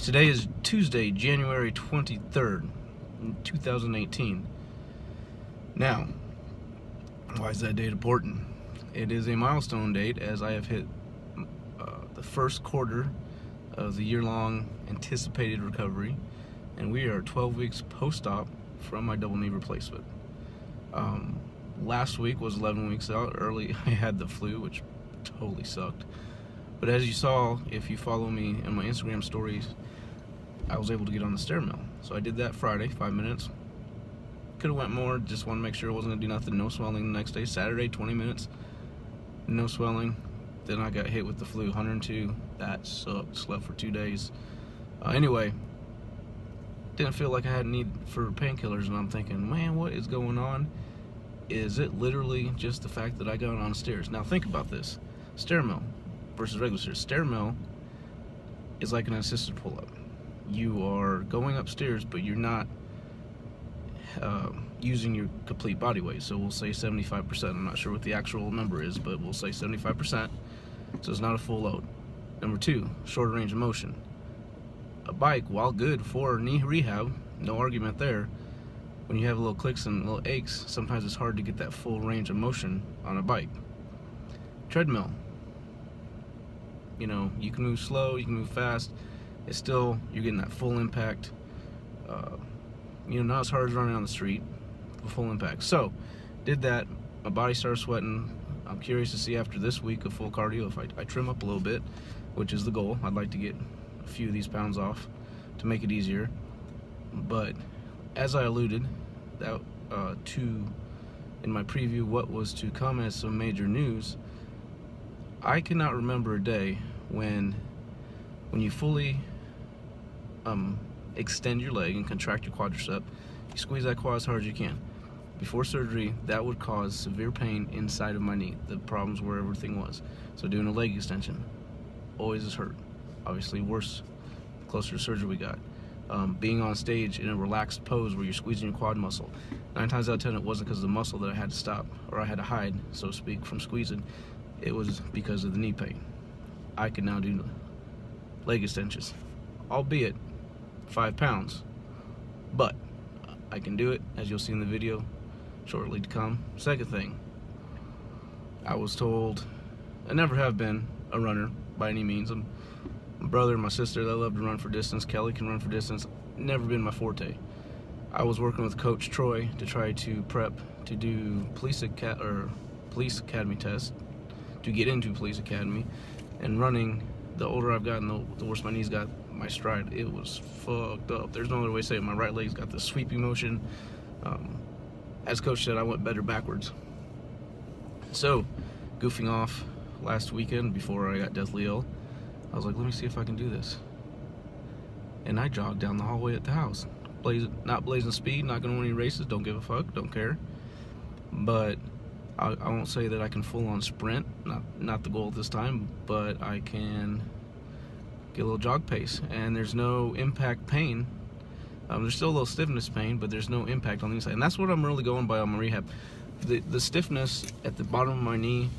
Today is Tuesday, January 23rd, 2018. Now, why is that date important? It is a milestone date as I have hit the first quarter of the year-long anticipated recovery, and we are 12 weeks post-op from my double knee replacement. Last week was 11 weeks out. Early I had the flu, which totally sucked. But as you saw, if you follow me in my Instagram stories, I was able to get on the stair mill. So I did that Friday, 5 minutes. Could have went more, just want to make sure it wasn't going to do nothing. No swelling the next day. Saturday, 20 minutes, no swelling. Then I got hit with the flu, 102. That sucked. Slept for 2 days. Anyway, didn't feel like I had a need for painkillers, and I'm thinking, man, what is going on? Is it literally just the fact that I got on stairs? Now think about this. Stair mill versus regular stairs. Stair mill is like an assisted pull-up. You are going upstairs, but you're not using your complete body weight. So we'll say 75%. I'm not sure what the actual number is, but we'll say 75%. So it's not a full load. Number two, shorter range of motion. A bike, while good for knee rehab, no argument there. When you have little clicks and little aches, sometimes it's hard to get that full range of motion on a bike. Treadmill. You know, you can move slow, you can move fast. It's still, you're getting that full impact. Not as hard as running on the street, but full impact. So, did that. My body started sweating. I'm curious to see after this week of full cardio if I trim up a little bit, which is the goal. I'd like to get a few of these pounds off to make it easier. But as I alluded that to in my preview, what was to come as some major news, I cannot remember a day when you fully extend your leg and contract your quadricep, you squeeze that quad as hard as you can. Before surgery, that would cause severe pain inside of my knee. The problems where everything was. So doing a leg extension always is hurt. Obviously worse the closer to surgery we got. Being on stage in a relaxed pose where you're squeezing your quad muscle. 9 times out of 10 it wasn't because of the muscle that I had to stop, or I had to hide, so to speak, from squeezing. It was because of the knee pain. I can now do leg extensions, albeit 5 pounds, but I can do it, as you'll see in the video shortly to come. Second thing, I was told I never have been a runner by any means. My brother and my sister, they love to run for distance. Kelly can run for distance. Never been my forte. I was working with Coach Troy to try to prep to do police academy test to get into police academy, and running. The older I've gotten, the worse my knees got. My stride, it was fucked up. There's no other way to say it. My right leg's got the sweeping motion. As Coach said, I went better backwards. So, goofing off last weekend before I got deathly ill, I was like, let me see if I can do this. And I jogged down the hallway at the house. Not blazing speed, not going to win any races, don't give a fuck, don't care. But I won't say that I can full on sprint, not the goal at this time, but I can get a little jog pace, and there's no impact pain. There's still a little stiffness pain, but there's no impact on the inside, and that's what I'm really going by on my rehab. The stiffness at the bottom of my knee,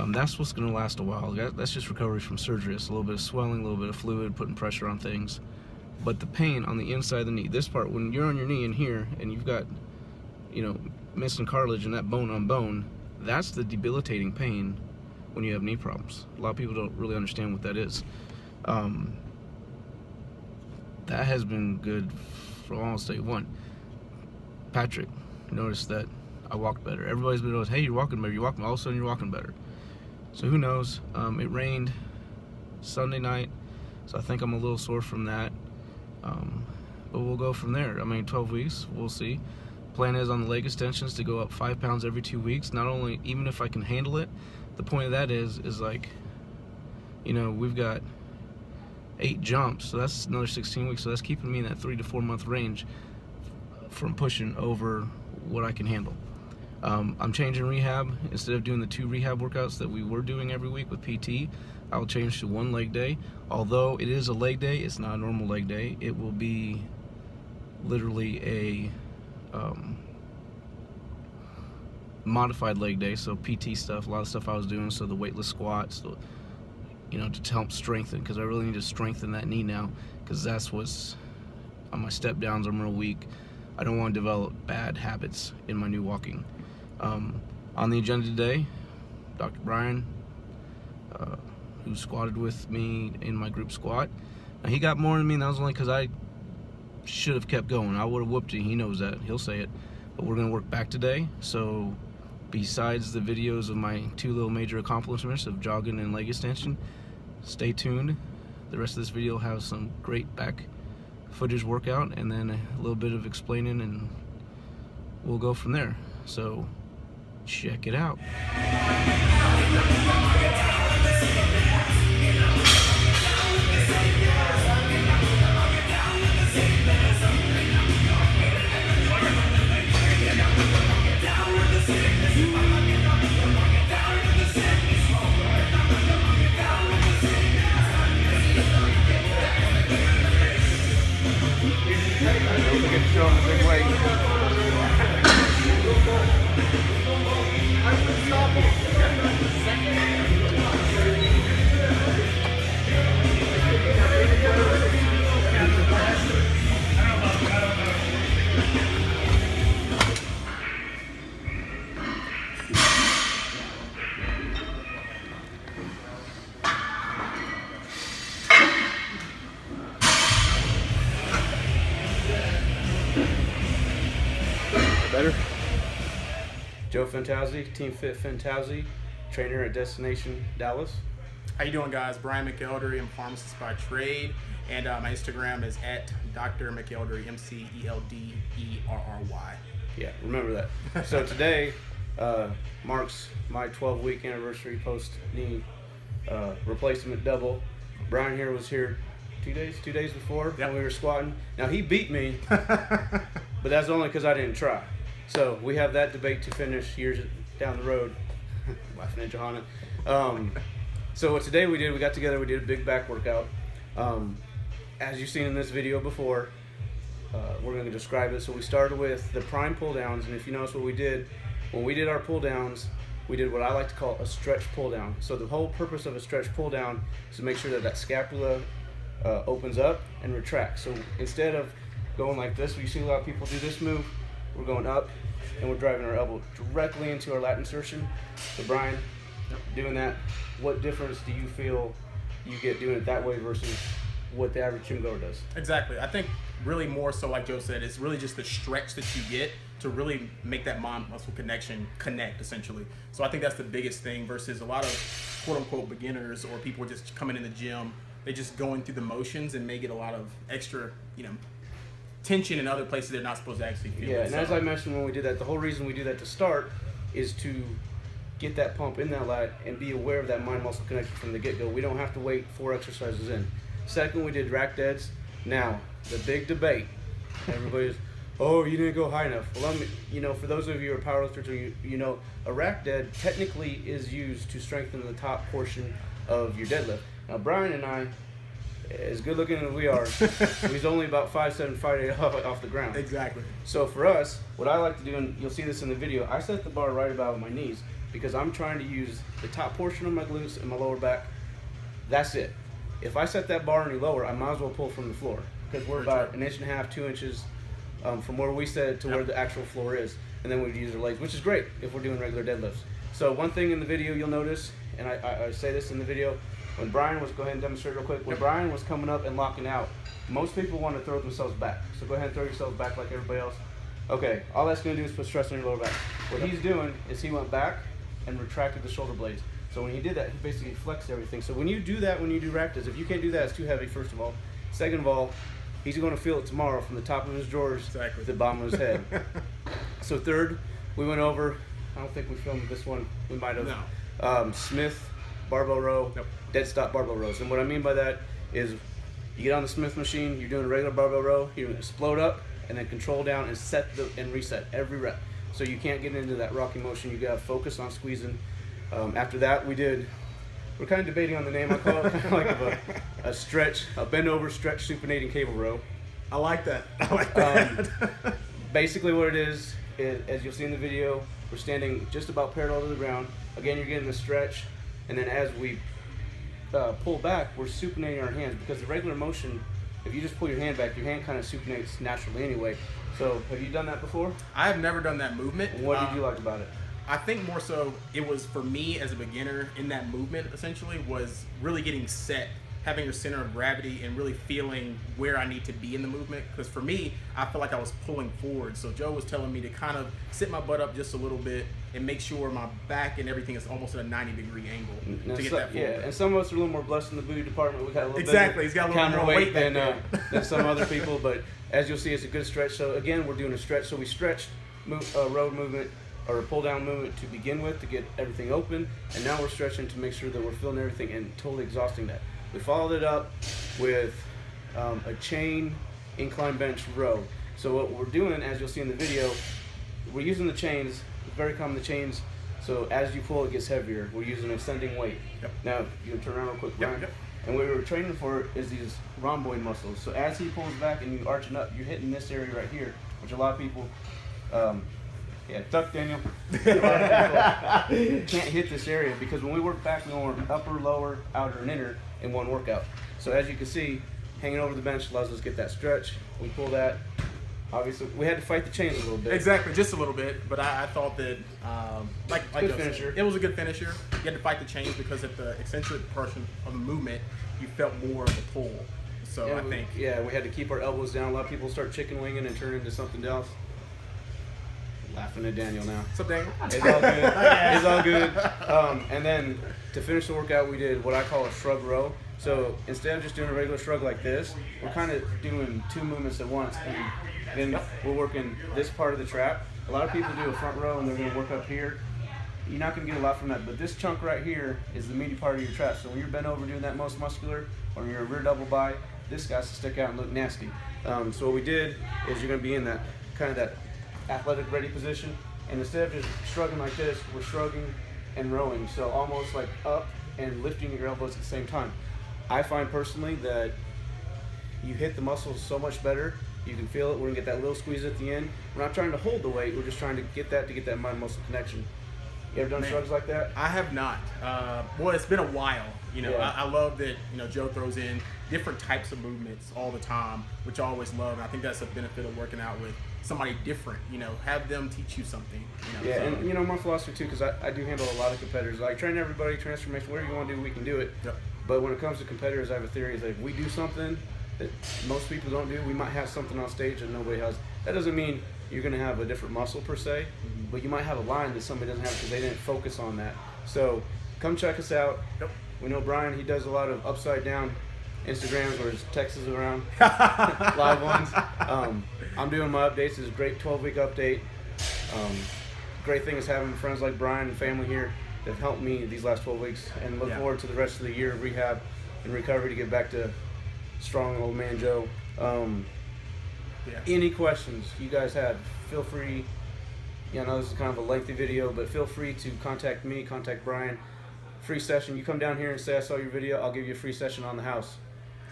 that's what's going to last a while. That's just recovery from surgery. It's a little bit of swelling, a little bit of fluid, putting pressure on things. But the pain on the inside of the knee, this part, when you're on your knee in here, and you've got, missing cartilage and that bone on bone, that's the debilitating pain when you have knee problems. A lot of people don't really understand what that is. That has been good for almost day one. Patrick noticed that I walked better. Everybody's been noticing, hey, you're walking better, all of a sudden you're walking better. So who knows? It rained Sunday night, so I think I'm a little sore from that. But we'll go from there. 12 weeks, we'll see. Plan is on the leg extensions to go up 5 pounds every 2 weeks. Not only, even if I can handle it, the point of that is like, we've got 8 jumps, so that's another 16 weeks. So that's keeping me in that 3 to 4 month range from pushing over what I can handle. I'm changing rehab. Instead of doing the 2 rehab workouts that we were doing every week with PT, I'll change to 1 leg day. Although it is a leg day, it's not a normal leg day. It will be literally a modified leg day, so PT stuff, a lot of stuff I was doing, so the weightless squats, the you know, to help strengthen, because I really need to strengthen that knee now, because that's what's on my step downs. I'm real weak. I don't want to develop bad habits in my new walking. On the agenda today, Dr. Brian, who squatted with me in my group squat. Now, he got more than me, and that was only because I should have kept going. I would have whooped him. He knows that. He'll say it. But we're going to work back today. So besides the videos of my 2 little major accomplishments of jogging and leg extension, stay tuned. The rest of this video will have some great back footage workout and then a little bit of explaining, and we'll go from there. So check it out. Don't forget to show them the big weight. Better? Joe Fantauzzi, TeamFitFantauzzi, trainer at Destination Dallas. How you doing, guys? Brian McElderry. I'm a pharmacist by trade, and my Instagram is at Dr. McElderry, McElderry. Yeah, remember that. So today marks my 12-week anniversary post-knee replacement double. Brian here was here 2 days before when we were squatting. Now, he beat me, but that's only because I didn't try. So we have that debate to finish years down the road. Laughing at Johanna. So what today we did, we got together, we did a big back workout. As you've seen in this video before, we're going to describe it. So we started with the prime pull downs, and if you notice what we did, when we did our pull downs, we did what I like to call a stretch pull down. So the whole purpose of a stretch pull down is to make sure that that scapula opens up and retracts. So instead of going like this, you see a lot of people do this move, we're going up and we're driving our elbow directly into our lat insertion. So Brian, doing that, what difference do you feel you get doing it that way versus what the average gym goer does? Exactly. I think really more so, like Joe said, it's really just the stretch that you get to really make that mind-muscle connection connect, essentially. So I think that's the biggest thing versus a lot of quote-unquote beginners or people just coming in the gym, they just going through the motions and may get a lot of extra, tension in other places they're not supposed to actually feel. Yeah, and as I mentioned when we did that, the whole reason we do that to start is to get that pump in that lat and be aware of that mind-muscle connection from the get-go. We don't have to wait 4 exercises in. Second, we did rack deads. Now, the big debate, everybody's, oh, you didn't go high enough. Well, for those of you who are powerlifters, you know, a rack dead technically is used to strengthen the top portion of your deadlift. Now, Brian and I, as good looking as we are, he's only about 5'7", 5'8" off the ground. Exactly. So for us, what I like to do, and you'll see this in the video, I set the bar right about my knees because I'm trying to use the top portion of my glutes and my lower back. That's it. If I set that bar any lower, I might as well pull from the floor because we're about 1.5 inches, 2 inches from where we set it to where the actual floor is, and then we'd use our legs, which is great if we're doing regular deadlifts. So one thing in the video you'll notice, and I say this in the video, when Brian was, go ahead and demonstrate real quick, when Brian was coming up and locking out, most people want to throw themselves back. So go ahead and throw yourselves back like everybody else. Okay, all that's going to do is put stress on your lower back. What he's doing is he went back and retracted the shoulder blades. So when he did that, he basically flexed everything. So when you do that, when you do rack deads, if you can't do that, it's too heavy, first of all. Second of all, he's going to feel it tomorrow from the top of his drawers to the bottom of his head. So third, we went over, I don't think we filmed this one, we might have, Smith barbell row, dead stop barbell rows. And what I mean by that is you get on the Smith machine, you're doing a regular barbell row, you're going to explode up and then control down and set and reset every rep. So you can't get into that rocky motion, you got to focus on squeezing. After that, we're kind of debating on the name. I call it kind of like a stretch, a bend over stretch supinating cable row. I like that. I like that. Basically what it is, as you'll see in the video, we're standing just about parallel to the ground. Again, you're getting the stretch, and then as we pull back, we're supinating our hands, because the regular motion, if you just pull your hand back, your hand kind of supinates naturally anyway. So have you done that before? I have never done that movement. What did you like about it? I think more so it was for me as a beginner in that movement, essentially, was really getting set, having your center of gravity and really feeling where I need to be in the movement. Because for me, I feel like I was pulling forward. So Joe was telling me to kind of sit my butt up just a little bit and make sure my back and everything is almost at a 90-degree angle to get that forward. Yeah, and some of us are a little more blessed in the booty department. We got a little exactly. He's got a little more weight than some other people. But as you'll see, it's a good stretch. So again, we're doing a stretch. So we stretched road movement, or a pull down movement to begin with, to get everything open, and now we're stretching to make sure that we're filling everything and totally exhausting that. We followed it up with a chain incline bench row. So what we're doing, as you'll see in the video, we're using the chains. It's very common, the chains, so as you pull it gets heavier. We're using ascending weight. Yep. Now you can turn around real quick, Brian. Yep. And what we were training for is these rhomboid muscles. So as he pulls back and you arching up, you're hitting this area right here, which a lot of people yeah, duck, Daniel. Can't hit this area, because when we work back, we want upper, lower, outer, and inner in one workout. So as you can see, hanging over the bench allows us to get that stretch. We pull that. Obviously, we had to fight the chains a little bit. Exactly, just a little bit. But I thought that, like good Joe finisher. said, it was a good finisher. You had to fight the chains because at the eccentric portion of the movement, you felt more of a pull. So Yeah, I think. we had to keep our elbows down. A lot of people start chicken winging and turn into something else. Laughing at Daniel now. What's up, Daniel? It's all good. It's all good. And then to finish the workout, we did what I call a shrug row. So instead of just doing a regular shrug like this, we're kind of doing two movements at once. And then we're working this part of the trap. A lot of people do a front row and they're going to work up here. You're not going to get a lot from that, but this chunk right here is the meaty part of your trap. So when you're bent over doing that most muscular, or you're a rear double by, this guy's to stick out and look nasty. So what we did is you're going to be in that kind of that athletic ready position, and instead of just shrugging like this, we're shrugging and rowing, so almost like up and lifting your elbows at the same time. I find personally that you hit the muscles so much better. You can feel it. We're gonna get that little squeeze at the end. We're not trying to hold the weight, we're just trying to get that mind muscle connection. You ever done shrugs like that? I have not. Well, it's been a while. You know, Yeah. I love that, you know, Joe throws in different types of movements all the time, which I always love. And I think that's a benefit of working out with somebody different. You know, have them teach you something. You know, Yeah, so. and you know, my philosophy too, because I do handle a lot of competitors. Like, train everybody, transformation, whatever you want to do, we can do it. Yep. But when it comes to competitors, I have a theory: is that if we do something that most people don't do, we might have something on stage that nobody has. That doesn't mean you're going to have a different muscle per se, but you might have a line that somebody doesn't have because they didn't focus on that. So come check us out. Yep. We know Brian, he does a lot of upside down Instagrams where his text is around, live ones. I'm doing my updates. It's a great 12-week update. Great thing is having friends like Brian and family here that have helped me these last 12 weeks, and look forward to the rest of the year of rehab and recovery to get back to strong old man Joe. Any questions you guys have, feel free. I know this is kind of a lengthy video, but feel free to contact me, contact Brian. Free session. You come down here and say I saw your video, I'll give you a free session on the house.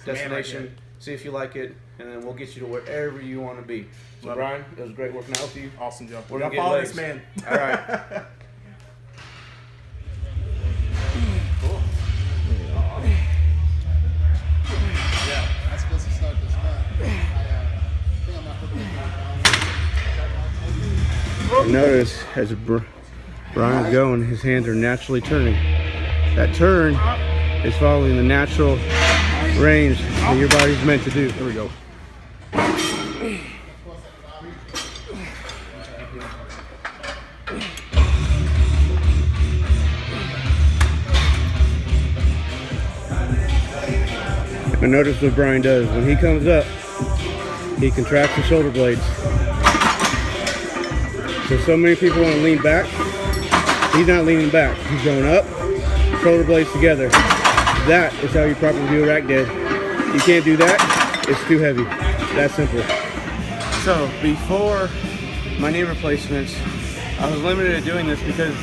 Destination, see if you like it, and then we'll get you to wherever you want to be. So Love Brian, it was great working out with you. Awesome, Joe. We're gonna follow get this man. All right. Cool. Yeah, I'm supposed to start this back. I think I'm not looking Notice as Brian's going, his hands are naturally turning. That turn is following the natural range that your body's meant to do. There we go. And notice what Brian does. When he comes up, he contracts the shoulder blades. So many people want to lean back. He's not leaning back. He's going up, shoulder blades together. That is how you properly do a rack dead. You can't do that. It's too heavy. That simple. So before my knee replacements, I was limited to doing this because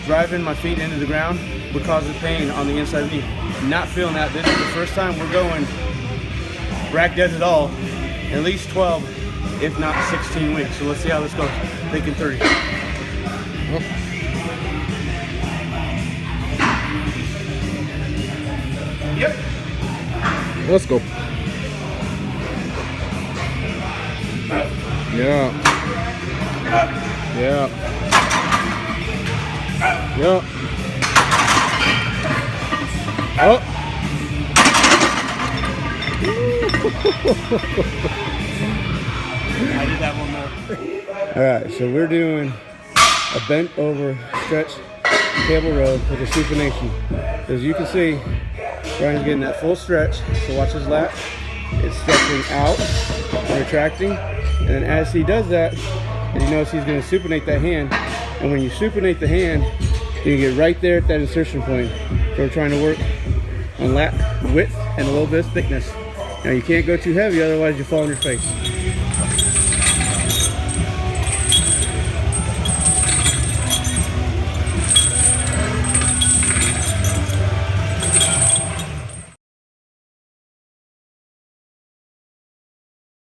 driving my feet into the ground would cause pain on the inside of the knee. Not feeling that. This is the first time we're going rack deads at all. At least 12, if not 16 weeks. So let's see how this goes. Thinking 30. Yep. Let's go. Yeah. Yeah. Yeah. Oh. I did that one more. All right, so we're doing a bent over stretch cable row with a supination. As you can see, Brian's getting that full stretch. So watch his lat. It's stretching out and retracting. And then as he does that, you notice he's going to supinate that hand. And when you supinate the hand, you get right there at that insertion point. So we're trying to work on lat width and a little bit of thickness. Now you can't go too heavy, otherwise you fall on your face.